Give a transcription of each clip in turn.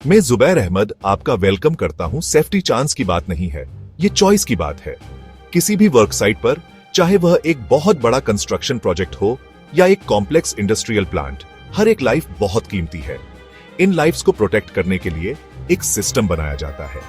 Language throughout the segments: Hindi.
मैं जुबैर अहमद आपका वेलकम करता हूं। सेफ्टी चांस की बात नहीं है, ये चॉइस की बात है। किसी भी वर्क साइट पर, चाहे वह एक बहुत बड़ा कंस्ट्रक्शन प्रोजेक्ट हो या एक कॉम्प्लेक्स इंडस्ट्रियल प्लांट, हर एक लाइफ बहुत कीमती है। इन लाइफ्स को प्रोटेक्ट करने के लिए एक सिस्टम बनाया जाता है।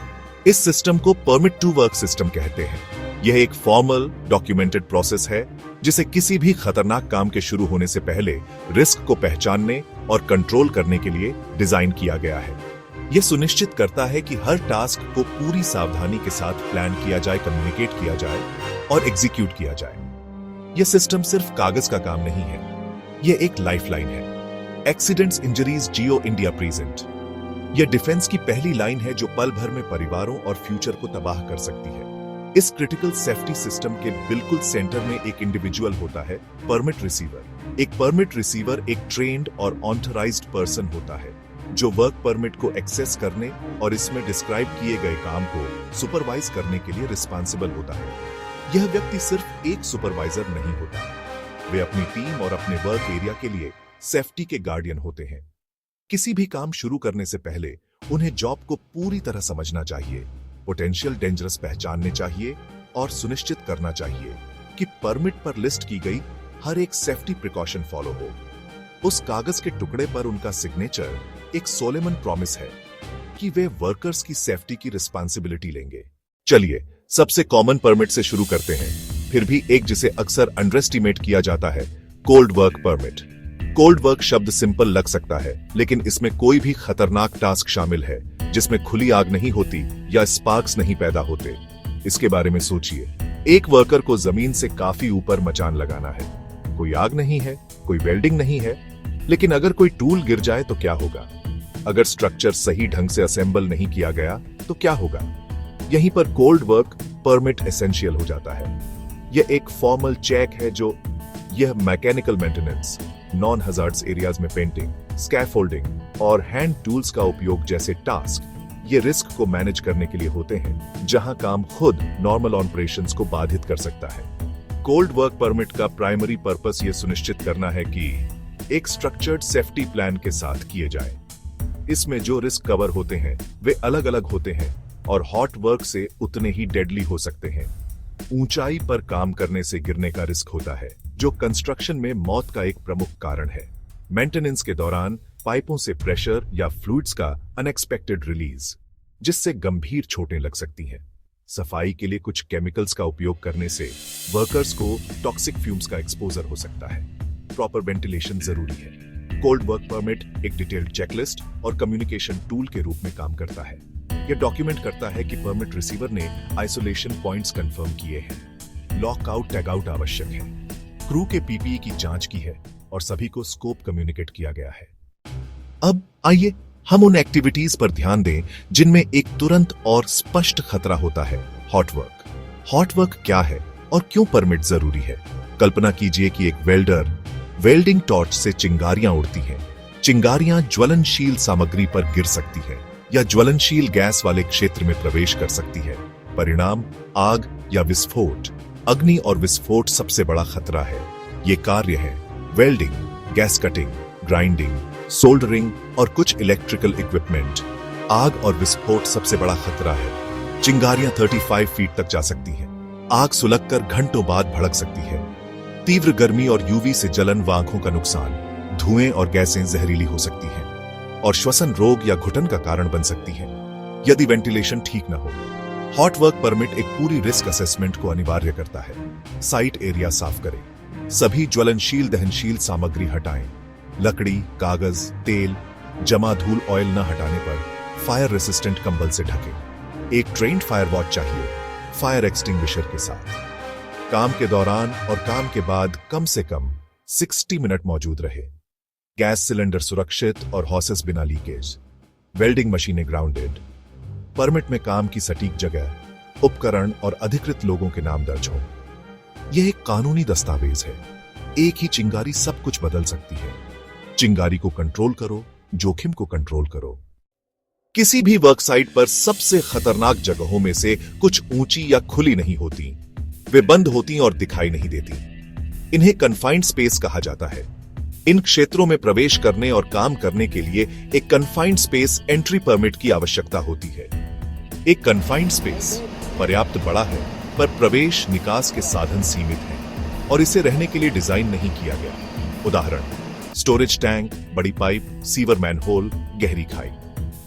इस सिस्टम को परमिट टू वर्क सिस्टम कहते हैं। यह एक फॉर्मल डॉक्यूमेंटेड प्रोसेस है जिसे किसी भी खतरनाक काम के शुरू होने से पहले रिस्क को पहचानने और कंट्रोल करने के लिए डिजाइन किया गया है। यह सुनिश्चित करता है कि हर टास्क को पूरी सावधानी के साथ प्लान किया जाए, कम्युनिकेट किया जाए और एग्जीक्यूट किया जाए। यह सिस्टम सिर्फ कागज का काम नहीं है, यह एक लाइफलाइन है। एक्सीडेंट्स, इंजरीज, जियो इंडिया प्रेजेंट। यह डिफेंस की पहली लाइन है जो पल भर में परिवारों और फ्यूचर को तबाह कर सकती है। इस क्रिटिकल सेफ्टी सिस्टम के बिल्कुल सेंटर में एक इंडिविजुअल होता है, परमिट रिसीवर। एक परमिट रिसीवर एक ट्रेन्ड और ऑथराइज्ड पर्सन होता है जो वर्क परमिट को एक्सेस करने और इसमें डिस्क्राइब किए गए काम को सुपरवाइज करने के लिए रिस्पॉन्सिबल होता है। यह व्यक्ति सिर्फ एक सुपरवाइजर नहीं होता, वे अपनी टीम और अपने वर्क एरिया के लिए सेफ्टी के गार्डियन होते हैं। किसी भी काम शुरू करने से पहले उन्हें जॉब को पूरी तरह समझना चाहिए, पोटेंशियल डेंजरस पहचानने चाहिए और सुनिश्चित करना चाहिए कि परमिट पर लिस्ट की गई हर एक सेफ्टी प्रिकॉशन फॉलो हो। उस कागज के टुकड़े पर उनका सिग्नेचर एक सोलेमन प्रॉमिस है कि वे वर्कर्स की सेफ्टी की रिस्पांसिबिलिटी लेंगे। चलिए सबसे कॉमन परमिट से शुरू करते हैं, फिर भी एक जिसे अक्सर अंडरएस्टिमेट किया जाता है, cold work permit. Cold work शब्द सिंपल लग सकता है, लेकिन इसमें कोई भी खतरनाक टास्क शामिल है जिसमें खुली आग नहीं होती या स्पार्क्स नहीं पैदा होते। इसके बारे में सोचिए, एक वर्कर को जमीन से काफी ऊपर मचान लगाना है, कोई आग नहीं है, कोई वेल्डिंग नहीं है, लेकिन अगर कोई टूल गिर जाए तो क्या होगा? अगर स्ट्रक्चर सही ढंग से असेंबल नहीं किया गया तो क्या होगा? यहीं पर कोल्ड वर्क परमिट एसेंशियल हो जाता है। यह एक फॉर्मल चेक है जो यह mechanical maintenance, non hazards areas में पेंटिंग, स्कैफोल्डिंग और हैंड टूल्स का उपयोग जैसे टास्क ये रिस्क को मैनेज करने के लिए होते हैं, जहां काम खुद नॉर्मल ऑपरेशंस को बाधित कर सकता है। कोल्ड वर्क परमिट का प्राइमरी पर्पस यह सुनिश्चित करना है कि एक स्ट्रक्चर्ड सेफ्टी प्लान के साथ किए जाए। इसमें जो रिस्क कवर होते हैं वे अलग अलग होते हैं और हॉट वर्क से उतने ही डेडली हो सकते हैं। ऊंचाई पर काम करने से गिरने का रिस्क होता है, जो कंस्ट्रक्शन में मौत का एक प्रमुख कारण है। मेंटेनेंस के दौरान पाइपों से प्रेशर या फ्लूइड्स का अनएक्सपेक्टेड रिलीज, जिससे गंभीर चोटें लग सकती हैं। सफाई के लिए कुछ केमिकल्स का उपयोग करने से वर्कर्स को टॉक्सिक फ्यूम्स का एक्सपोजर हो सकता है। प्रॉपर वेंटिलेशन जरूरी है। कोल्ड वर्क परमिट एक डिटेल्ड चेकलिस्ट और कम्युनिकेशन टूल के रूप में काम करता है। यह डॉक्यूमेंट करता है कि परमिट रिसीवर ने आइसोलेशन पॉइंट्स कंफर्म किए हैं, लॉकआउट टैगआउट आवश्यक है, क्रू के पीपीई की जांच की है और सभी को स्कोप कम्युनिकेट किया गया है। अब आइए हम उन एक्टिविटीज पर ध्यान दें जिनमें एक तुरंत और स्पष्ट खतरा होता है, हॉट वर्क। हॉट वर्क क्या है और क्यों परमिट जरूरी है? कल्पना कीजिए कि एक वेल्डर वेल्डिंग टॉर्च से चिंगारियां उड़ती हैं। चिंगारियां ज्वलनशील सामग्री पर गिर सकती है या ज्वलनशील गैस वाले क्षेत्र में प्रवेश कर सकती है। परिणाम आग या विस्फोट। अग्नि और विस्फोट सबसे बड़ा खतरा है। ये कार्य है welding, gas cutting, grinding, soldering और कुछ इलेक्ट्रिकल इक्विपमेंट। आग और विस्फोट सबसे बड़ा खतरा है। चिंगारियां 35 फीट तक जा सकती हैं। आग सुलगकर घंटों बाद भड़क सकती है। तीव्र गर्मी और यूवी से जलन व आंखों का नुकसान। धुएं और गैसें जहरीली हो सकती हैं और श्वसन रोग या घुटन का कारण बन सकती हैं यदि वेंटिलेशन ठीक न हो। हॉट वर्क परमिट एक पूरी रिस्क असेसमेंट को अनिवार्य करता है। साइट एरिया साफ करें, सभी ज्वलनशील दहनशील सामग्री हटाएं, लकड़ी, कागज, तेल, जमा धूल, ऑयल न हटाने पर फायर रेसिस्टेंट कंबल से ढकें। एक ट्रेन्ड फायर वॉच चाहिए, फायर एक्सटिंग्विशर के साथ। काम के दौरान और काम के बाद कम से कम 60 मिनट मौजूद रहे। गैस सिलेंडर सुरक्षित और हॉसेस बिना लीकेज। वेल्डिंग मशीनें ग्राउंडेड। परमिट में काम की सटीक जगह, उपकरण और अधिकृत लोगों के नाम दर्ज हो। यह एक कानूनी दस्तावेज है। एक ही चिंगारी सब कुछ बदल सकती है। चिंगारी को कंट्रोल करो, जोखिम को कंट्रोल करो। किसी भी वर्क साइट पर सबसे खतरनाक जगहों में से कुछ ऊंची या खुली नहीं होती। वे बंद होती और दिखाई नहीं देती। इन्हें कन्फाइंड स्पेस कहा जाता है। इन क्षेत्रों में प्रवेश करने और काम करने के लिए एक कन्फाइंड स्पेस एंट्री परमिट की आवश्यकता होती है। एक कन्फाइंड स्पेस पर्याप्त बड़ा है, पर प्रवेश निकास के साधन सीमित हैं और इसे रहने के लिए डिजाइन नहीं किया गया। उदाहरण, स्टोरेज टैंक, बड़ी पाइप, सीवर मैनहोल, गहरी खाई।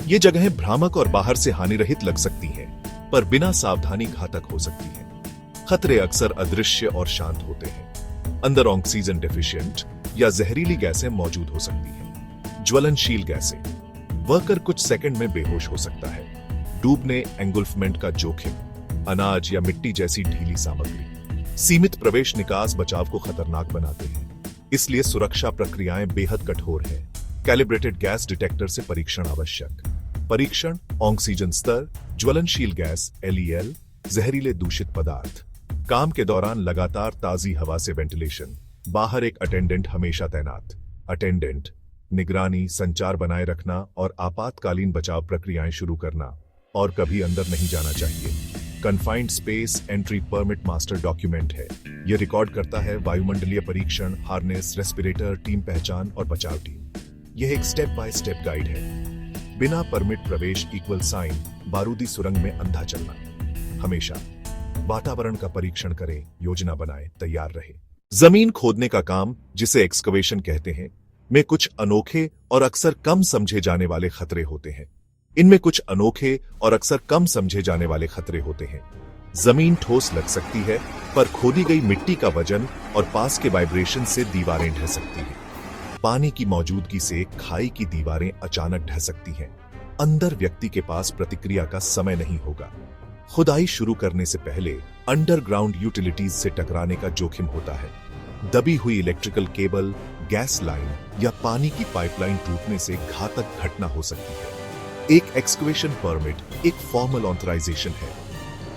ये जगहें भ्रामक और बाहर से हानिरहित लग सकती हैं, पर बिना सावधानी घातक हो सकती हैं। खतरे अक्सर अदृश्य और शांत होते हैं। अंदर ऑक्सीजन डेफिशिएंट या जहरीली गैसें मौजूद हो सकती हैं। ज्वलनशील गैसें, वर्कर कुछ सेकंड में बेहोश हो सकता है। डूबने, एंगुल्फमेंट का जोखिम, अनाज या मिट्टी जैसी ढीली सामग्री। सीमित प्रवेश निकास बचाव को खतरनाक बनाते हैं, इसलिए सुरक्षा प्रक्रियाएं बेहद कठोर हैं। कैलिब्रेटेड गैस डिटेक्टर से परीक्षण आवश्यक। परीक्षण, ऑक्सीजन स्तर, ज्वलनशील गैस LEL, जहरीले दूषित पदार्थ। काम के दौरान लगातार ताजी हवा से वेंटिलेशन। बाहर एक अटेंडेंट हमेशा तैनात। अटेंडेंट, निगरानी, संचार बनाए रखना और आपातकालीन बचाव प्रक्रियाएं शुरू करना, और कभी अंदर नहीं जाना चाहिए। Confined space entry permit master document है। यह रिकॉर्ड करता है वायुमंडलीय परीक्षण, हार्नेस, रेस्पिरेटर, टीम पहचान और बचाव टीम। यह एक स्टेप बाय स्टेप गाइड है। बिना परमिट प्रवेश इक्वल साइन, बारूदी सुरंग में अंधा चलना। हमेशा वातावरण का परीक्षण करें, योजना बनाएं, तैयार रहे। जमीन खोदने का काम, जिसे एक्सकवेशन कहते हैं, में कुछ अनोखे और अक्सर कम समझे जाने वाले खतरे होते हैं। इनमें कुछ अनोखे और अक्सर कम समझे जाने वाले खतरे होते हैं। जमीन ठोस लग सकती है, पर खोदी गई मिट्टी का वजन और पास के वाइब्रेशन से दीवारें ढह सकती हैं। पानी की मौजूदगी से खाई की दीवारें अचानक ढह सकती हैं। अंदर व्यक्ति के पास प्रतिक्रिया का समय नहीं होगा। खुदाई शुरू करने से पहले अंडरग्राउंड यूटिलिटीज से टकराने का जोखिम होता है। दबी हुई इलेक्ट्रिकल केबल, गैस लाइन या पानी की पाइपलाइन टूटने से घातक घटना हो सकती है। एक एक्सकवेशन परमिट एक फॉर्मल ऑथराइजेशन है।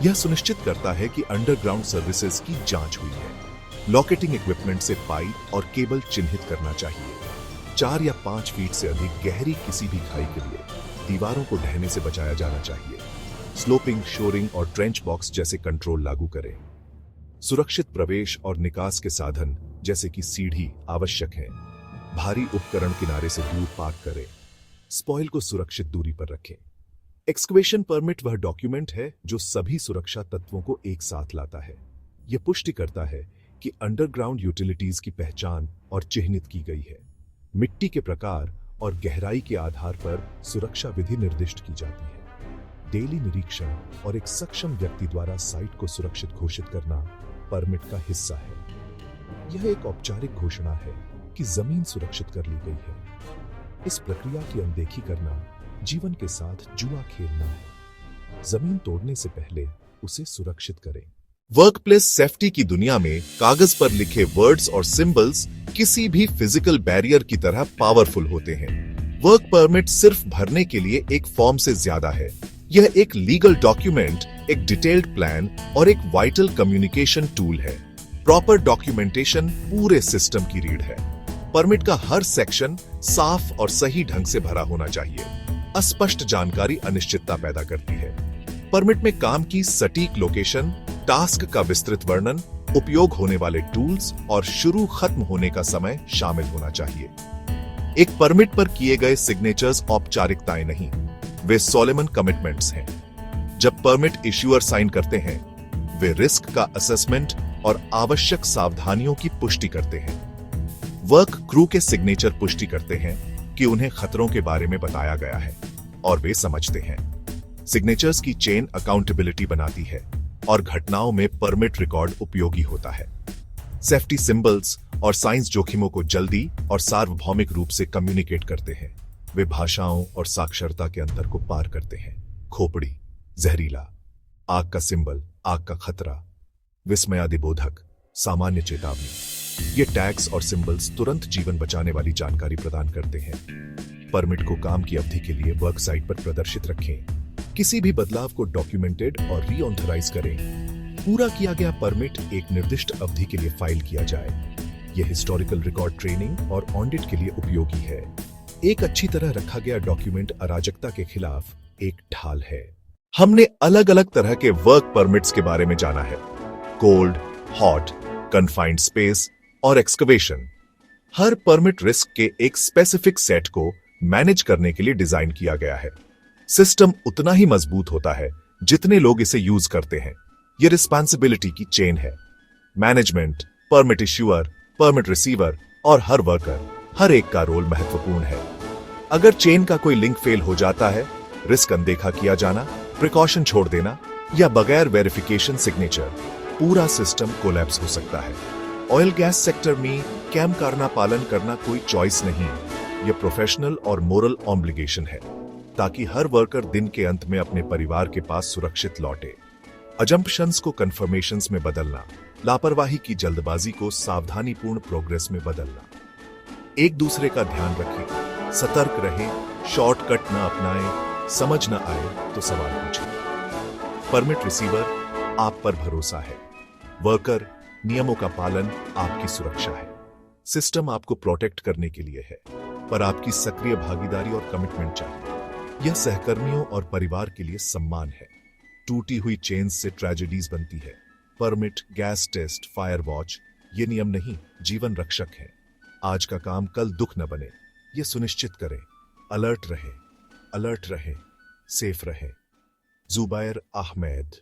यह सुनिश्चित करता है कि अंडरग्राउंड सर्विसेज की जांच हुई है। लॉकेटिंग इक्विपमेंट से पाइप और केबल चिन्हित करना चाहिए। 4 या 5 फीट से अधिक गहरी किसी भी खाई के लिए दीवारों को ढहने से बचाया जाना चाहिए। स्लोपिंग, शोरिंग और ट्रेंच बॉक्स जैसे कंट्रोल लागू करें। सुरक्षित प्रवेश और निकास के साधन जैसे कि सीढ़ी आवश्यक है। भारी उपकरण किनारे से दूर पार्क करें। स्पॉइल को सुरक्षित दूरी पर रखें। एक्सकवेशन परमिट वह डॉक्यूमेंट है जो सभी सुरक्षा तत्वों को एक साथ लाता है। यह पुष्टि करता है कि अंडरग्राउंड यूटिलिटीज की पहचान और चिह्नित की गई है। मिट्टी के प्रकार और गहराई के आधार पर सुरक्षा विधि निर्दिष्ट की जाती है। डेली निरीक्षण और एक सक्षम व्यक्ति द्वारा साइट को सुरक्षित घोषित करना परमिट का हिस्सा है। यह एक औपचारिक घोषणा है कि जमीन सुरक्षित कर ली गई है। इस प्रक्रिया की अनदेखी करना जीवन के साथ जुआ खेलना है। जमीन तोड़ने से पहले उसे सुरक्षित करें। वर्कप्लेस सेफ्टी की दुनिया में कागज पर लिखे वर्ड्स और सिंबल्स किसी भी फिजिकल बैरियर की तरह पावरफुल होते हैं। वर्क परमिट सिर्फ भरने के लिए एक फॉर्म से ज्यादा है। यह एक लीगल डॉक्यूमेंट, एक डिटेल्ड प्लान और एक वाइटल कम्युनिकेशन टूल है। प्रॉपर डॉक्यूमेंटेशन पूरे सिस्टम की रीढ़ है। परमिट का हर सेक्शन साफ और सही ढंग से भरा होना चाहिए। अस्पष्ट जानकारी अनिश्चितता पैदा करती है। परमिट में काम की सटीक लोकेशन, टास्क का विस्तृत वर्णन, उपयोग होने वाले टूल्स और शुरू खत्म होने का समय शामिल होना चाहिए। एक परमिट पर किए गए सिग्नेचर्स औपचारिकताएं नहीं, वे सोलेमन कमिटमेंट्स हैं। जब परमिट इश्यूअर साइन करते हैं, वे रिस्क का असेसमेंट और आवश्यक सावधानियों की पुष्टि करते हैं। वर्क क्रू के सिग्नेचर पुष्टि करते हैं कि उन्हें खतरों के बारे में बताया गया है और वे समझते हैं। सिग्नेचर्स की चेन अकाउंटेबिलिटी बनाती है और घटनाओं में परमिट रिकॉर्ड उपयोगी होता है। सेफ्टी सिंबल्स और साइंस जोखिमों को जल्दी और सार्वभौमिक रूप से कम्युनिकेट करते हैं। वे भाषाओं और साक्षरता के अंतर को पार करते हैं। खोपड़ी, जहरीला, आग का सिंबल, आग का खतरा, विस्मयादिबोधक, सामान्य चेतावनी। ये टैग्स और सिंबल्स तुरंत जीवन बचाने वाली जानकारी प्रदान करते हैं। परमिट को काम की अवधि के लिए वर्क साइट पर प्रदर्शित रखें। किसी भी बदलाव को डॉक्यूमेंटेड और रीऑथराइज करें। पूरा किया गया परमिट एक निर्दिष्ट अवधि के लिए फाइल किया जाए। यह हिस्टोरिकल रिकॉर्ड, ट्रेनिंग और ऑडिट के लिए उपयोगी है। एक अच्छी तरह रखा गया डॉक्यूमेंट अराजकता के खिलाफ एक ढाल है। हमने अलग अलग तरह के वर्क परमिट्स के बारे में जाना है। कोल्ड, हॉट, कन्फाइंड स्पेस और एक्सकवेशन। हर परमिट रिस्क के एक स्पेसिफिक सेट को मैनेज करने के लिए डिजाइन किया गया है। सिस्टम उतना ही मजबूत होता है जितने लोग इसे यूज करते हैं। यह रिस्पॉन्सिबिलिटी की चेन है। Management, permit issuer, permit receiver और हर वर्कर, हर एक का रोल महत्वपूर्ण है। अगर चेन का कोई लिंक फेल हो जाता है, रिस्क अनदेखा किया जाना, प्रिकॉशन छोड़ देना या बगैर वेरिफिकेशन सिग्नेचर, पूरा सिस्टम कोलैप्स हो सकता है। ऑयल गैस सेक्टर में कैम करना पालन करना कोई चॉइस नहीं, यह प्रोफेशनल और मोरल ऑब्लिगेशन है, ताकि हर वर्कर दिन के अंत में अपने परिवार के पास सुरक्षित लौटे। अजम्पशंस को कंफर्मेशंस में बदलना, लापरवाही की जल्दबाजी को सावधानीपूर्ण प्रोग्रेस में बदलना। एक दूसरे का ध्यान रखें, सतर्क रहें, शॉर्टकट न अपनाएं, समझ न आए तो सवाल पूछें। परमिट रिसीवर, आप पर भरोसा है। वर्कर, नियमों का पालन आपकी सुरक्षा है। सिस्टम आपको प्रोटेक्ट करने के लिए है, पर आपकी सक्रिय भागीदारी और कमिटमेंट चाहिए। यह सहकर्मियों और परिवार के लिए सम्मान है। टूटी हुई चेन्स से ट्रेजेडीज बनती है। Permit, gas test, fire watch, ये नियम नहीं, जीवन रक्षक है। आज का काम कल दुख न बने, ये सुनिश्चित करें। अलर्ट रहे, सेफ रहे। जुबैर अहमद।